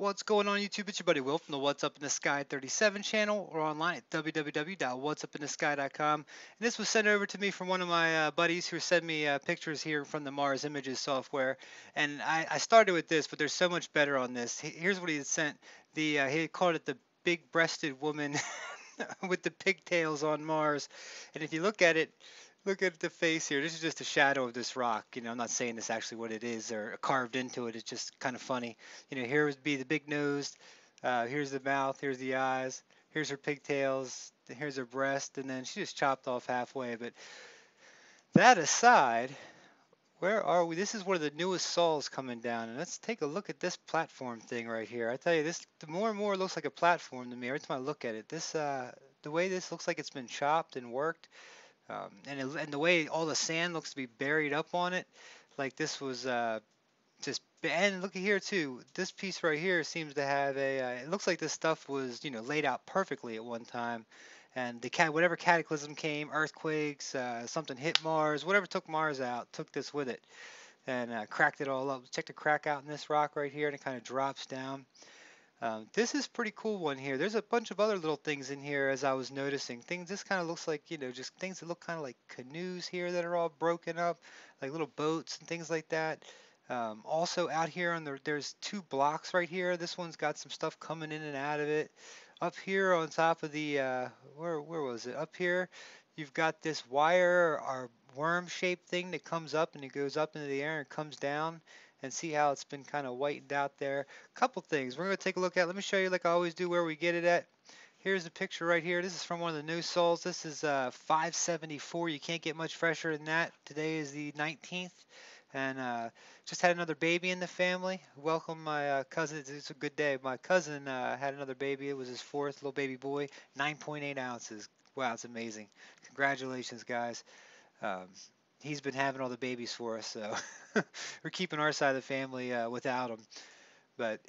What's going on YouTube? It's your buddy Will from the What's Up in the Sky 37 channel or online at www.what'supinthesky.com. And this was sent over to me from one of my buddies who sent me pictures here from the Mars Images software. And I started with this, but there's so much better on this. Here's what he had sent. He called it the big-breasted woman with the pigtails on Mars. And if you look at it, look at the face here. This is just a shadow of this rock. I'm not saying this actually what it is or carved into it. It's just kind of funny. Here would be the big nose. Here's the mouth. Here's the eyes. Here's her pigtails. Here's her breast, and then she just chopped off halfway. But that aside, where are we? This is one of the newest sols coming down, and let's take a look at this platform thing right here. I tell you, this the more and more it looks like a platform to me. Every time I look at it, the way this looks like it's been chopped and worked, and the way all the sand looks to be buried up on it, like this was just. And look at here too. This piece right here seems to have a. It looks like this stuff was laid out perfectly at one time, and whatever cataclysm came, earthquakes, something hit Mars, whatever took Mars out, took this with it and cracked it all up. Check the crack out in this rock right here, and it kind of drops down. This is pretty cool one here. There's a bunch of other little things in here as I was noticing. Things this kind of looks like, just things that look kind of like canoes here that are all broken up, like little boats and things like that. Also out here there's two blocks right here. This one's got some stuff coming in and out of it. Up here on top of the where was it? Up here, you've got this wire or worm-shaped thing that comes up and it goes up into the air and comes down. And see how it's been kind of whitened out there. Couple things we're going to take a look at. Let me show you like I always do where we get it at. Here's a picture right here. This is from one of the new sols. This is 574. You can't get much fresher than that. Today is the 19th, and just had another baby in the family. Welcome my cousin. It's a good day. My cousin had another baby. It was his fourth little baby boy. 9.8 ounces. Wow, it's amazing. Congratulations, guys. Um, he's been having all the babies for us, so we're keeping our side of the family without him.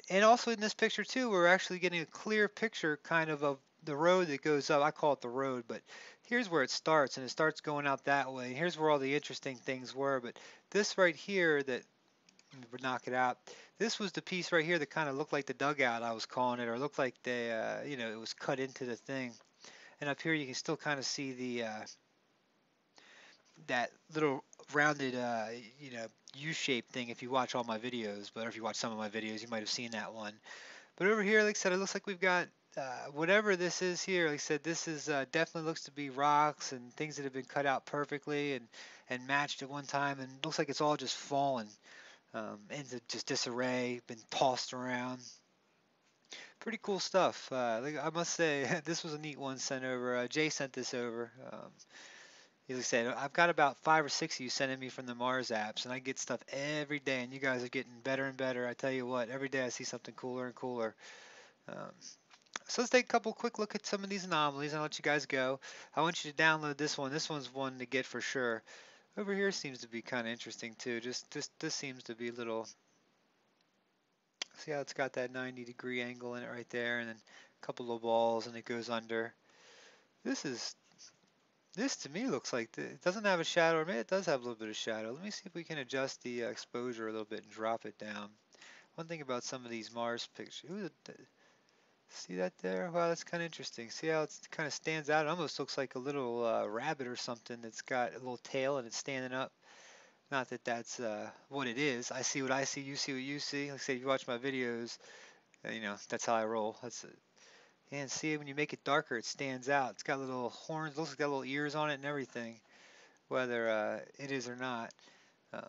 And also in this picture too, we're actually getting a clear picture kind of the road that goes up. I call it the road, but here's where it starts, and it starts going out that way. Here's where all the interesting things were. But this right here, that knock it out. This was the piece right here that kind of looked like the dugout I was calling it, or looked like it was cut into the thing. And up here you can still kind of see that little rounded, U-shaped thing if you watch all my videos, but if you watch some of my videos, you might have seen that one. But over here, like I said, it looks like we've got whatever this is here. Like I said, this is definitely looks to be rocks and things that have been cut out perfectly and matched at one time, and looks like it's all just fallen into just disarray, been tossed around. Pretty cool stuff. Like I must say, this was a neat one sent over. Jay sent this over. As I said, I've got about 5 or 6 of you sending me from the Mars apps, and I get stuff every day, and you guys are getting better and better. I tell you what, every day I see something cooler and cooler. Um, so let's take a couple quick look at some of these anomalies, and I'll let you guys go. I want you to download this one. This one's one to get for sure. Over here seems to be kind of interesting too. Just this seems to be a little. See how it's got that 90-degree angle in it right there, and then a couple of balls, and it goes under. This is This to me looks like it doesn't have a shadow, or maybe it does have a little bit of shadow. Let me see if we can adjust the exposure a little bit and drop it down. One thing about some of these Mars pictures, see that there? Wow, that's kind of interesting. See how it kind of stands out? It almost looks like a little rabbit or something that's got a little tail and it's standing up. Not that that's what it is. I see what I see, you see what you see. Like I say, if you watch my videos, that's how I roll. And see, when you make it darker, it stands out. It's got little horns, looks like it's got little ears on it and everything, whether it is or not. Um,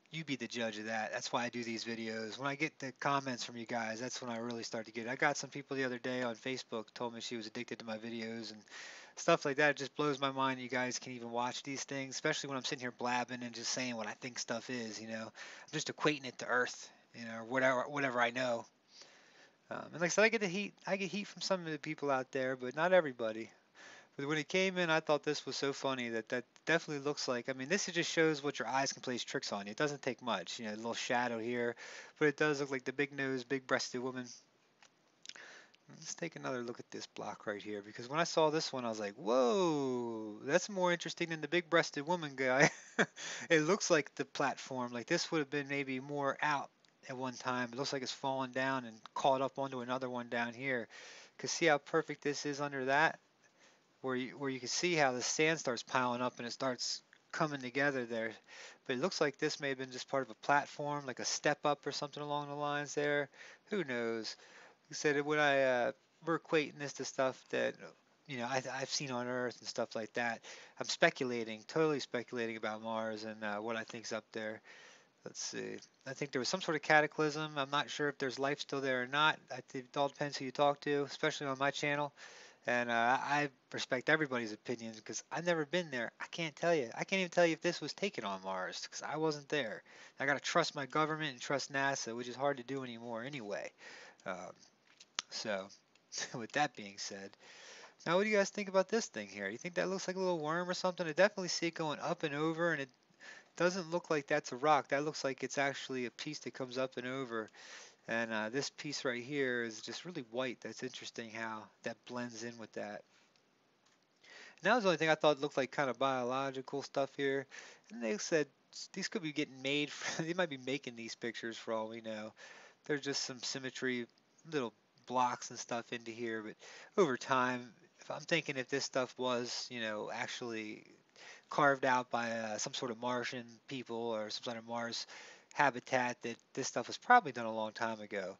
you be the judge of that. That's why I do these videos. When I get the comments from you guys, that's when I really start to get it. I got some people the other day on Facebook told me she was addicted to my videos and stuff like that. It just blows my mind you guys can even watch these things, especially when I'm sitting here blabbing and just saying what I think stuff is. I'm just equating it to Earth, or whatever I know. And like I said, I get heat from some of the people out there, but not everybody. But when it came in, I thought this was so funny that definitely looks like. I mean, this just shows what your eyes can play tricks on you. It doesn't take much, a little shadow here, but it does look like the big nose, big breasted woman. Let's take another look at this block right here, because when I saw this one, I was like, whoa, that's more interesting than the big breasted woman guy. It looks like the platform. Like this would have been maybe more out at one time. It looks like it's fallen down and caught up onto another one down here. Cause see how perfect this is under that, where you can see how the sand starts piling up and it starts coming together there. But it looks like this may have been just part of a platform, like a step up or something along the lines there. Who knows? Like I said, when we're equating this to stuff that I've seen on Earth and stuff like that. I'm speculating, totally speculating about Mars and what I think's up there. Let's see. I think there was some sort of cataclysm. I'm not sure if there's life still there or not. I think it all depends who you talk to, especially on my channel. And I respect everybody's opinions because I've never been there. I can't tell you. I can't even tell you if this was taken on Mars because I wasn't there. I got to trust my government and trust NASA, which is hard to do anymore anyway. Um, so, with that being said, now what do you guys think about this thing here? You think that looks like a little worm or something? I definitely see it going up and over, and it doesn't look like that's a rock. That looks like it's actually a piece that comes up and over. And this piece right here is just really white. That's interesting how that blends in with that. And that was the only thing I thought looked like kind of biological stuff here. And they said these could be getting made. They might be making these pictures for all we know. There's just some symmetry, little blocks and stuff into here. But over time, if I'm thinking if this stuff was, actually carved out by some sort of Martian people or some sort of Mars habitat, that this stuff was probably done a long time ago.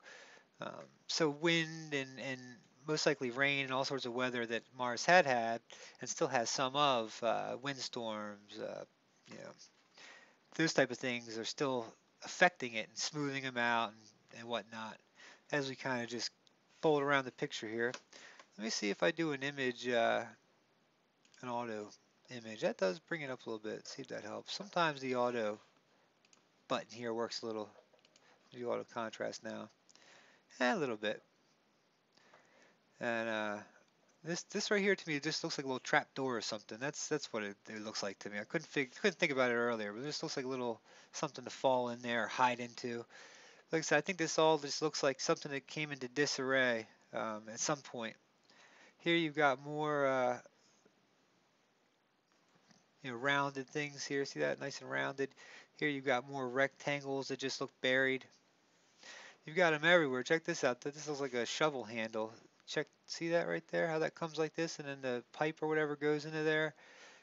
So wind and most likely rain and all sorts of weather that Mars had and still has some of, windstorms, those type of things are still affecting it and smoothing them out and whatnot. As we kind of just fold around the picture here, let me see if I do an image, an auto image. That does bring it up a little bit. See if that helps. Sometimes the auto button here works a little. The auto contrast now, a little bit. And this right here to me just looks like a little trap door or something. That's what it looks like to me. I couldn't think about it earlier, but it just looks like a little something to fall in there, or hide into. Like I said, I think this all just looks like something that came into disarray at some point. Here you've got more rounded things here. See that? Nice and rounded. Here you've got more rectangles that just look buried. You've got them everywhere. Check this out. This looks like a shovel handle. See that right there? How that comes like this and then the pipe or whatever goes into there.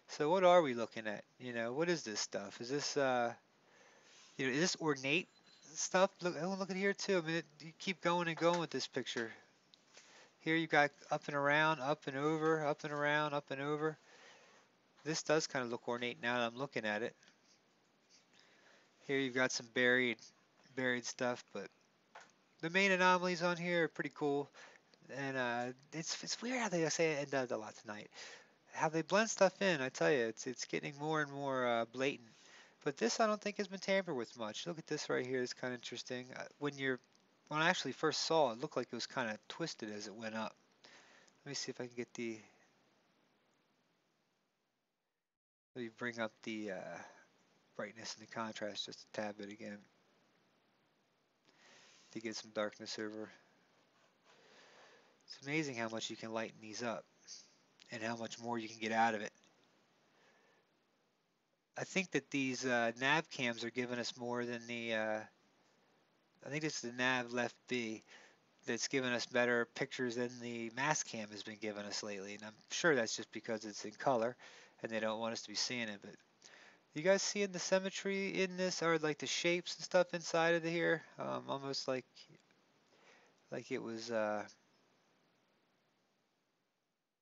So what are we looking at? What is this stuff? Is this, is this ornate stuff? Look, oh, look at here too. I mean, you keep going and going with this picture. Here you got up and around, up and over, up and around, up and over. This does kind of look ornate now that I'm looking at it. Here you've got some buried stuff, but the main anomalies on here are pretty cool. And it's weird how they say it does a lot tonight. How they blend stuff in, I tell you, it's getting more and more blatant. But this I don't think has been tampered with much. Look at this right here. It's kind of interesting. When I actually first saw it, it looked like it was kind of twisted as it went up. Let me see if I can get let me bring up the brightness and the contrast just a tad bit again to get some darkness over. It's amazing how much you can lighten these up and how much more you can get out of it. I think that these nav cams are giving us more than I think it's the nav left B that's given us better pictures than the mass cam has been giving us lately. And I'm sure that's just because it's in color and they don't want us to be seeing it. But you guys seeing the symmetry in this, or like the shapes and stuff inside of here? Almost like it was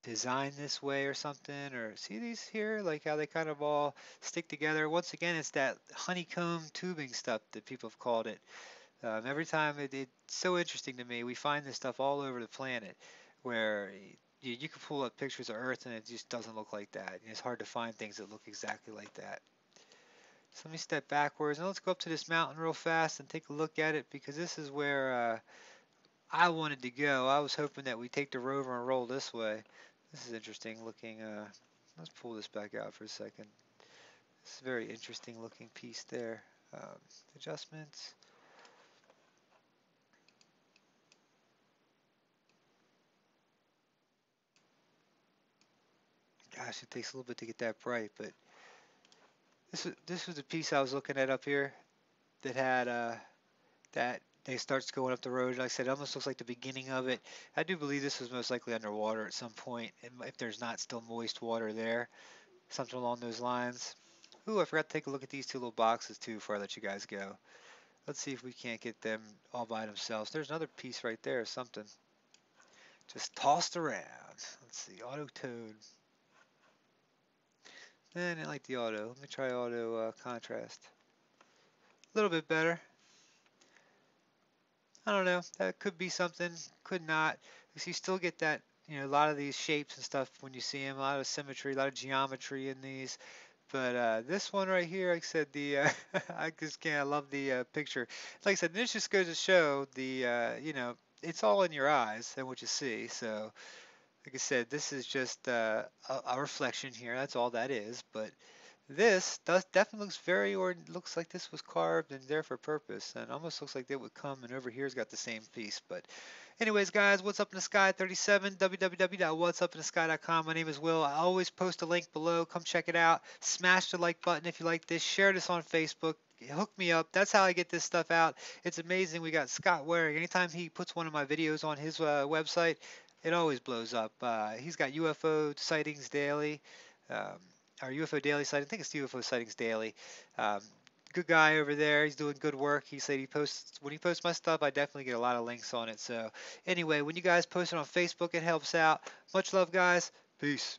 designed this way or something. Or see these here, like how they kind of all stick together. Once again, it's that honeycomb tubing stuff that people have called it. Every time it's so interesting to me. We find this stuff all over the planet where you can pull up pictures of Earth and it just doesn't look like that. It's hard to find things that look exactly like that. So let me step backwards and let's go up to this mountain real fast and take a look at it, because this is where I wanted to go. I was hoping that we take the rover and roll this way. This is interesting looking. Let's pull this back out for a second. This is a very interesting looking piece there. Adjustments. Gosh, it takes a little bit to get that bright, but this was the piece I was looking at up here that had that they starts going up the road. Like I said, it almost looks like the beginning of it. I do believe this was most likely underwater at some point, if there's not still moist water there, something along those lines. Ooh, I forgot to take a look at these two little boxes too before I let you guys go. Let's see if we can't get them all by themselves. There's another piece right there, something just tossed around. Let's see, auto tone. I didn't like the auto. Let me try auto contrast. A little bit better. I don't know. That could be something. Could not. Because you still get that, a lot of these shapes and stuff when you see them. A lot of symmetry, a lot of geometry in these. But this one right here, like I said, the I just can't. I love the picture. Like I said, this just goes to show the, it's all in your eyes and what you see. So, like I said, this is just a reflection here. That's all that is. But this does definitely looks very, or looks like this was carved and there for a purpose, and almost looks like they would come. And over here's got the same piece. But anyways, guys, what's up in the sky 37, www.whatsupinthesky.com. My name is Will. I always post a link below. Come check it out. Smash the like button if you like this. Share this on Facebook. Hook me up. That's how I get this stuff out. It's amazing. We got Scott Waring. Anytime he puts one of my videos on his website, it always blows up. He's got UFO sightings daily. Um, our UFO Daily site. I think it's UFO Sightings Daily. Um, Good guy over there. He's doing good work. He said he posts when he posts my stuff, I definitely get a lot of links on it. So anyway, when you guys post it on Facebook, it helps out. Much love, guys. Peace.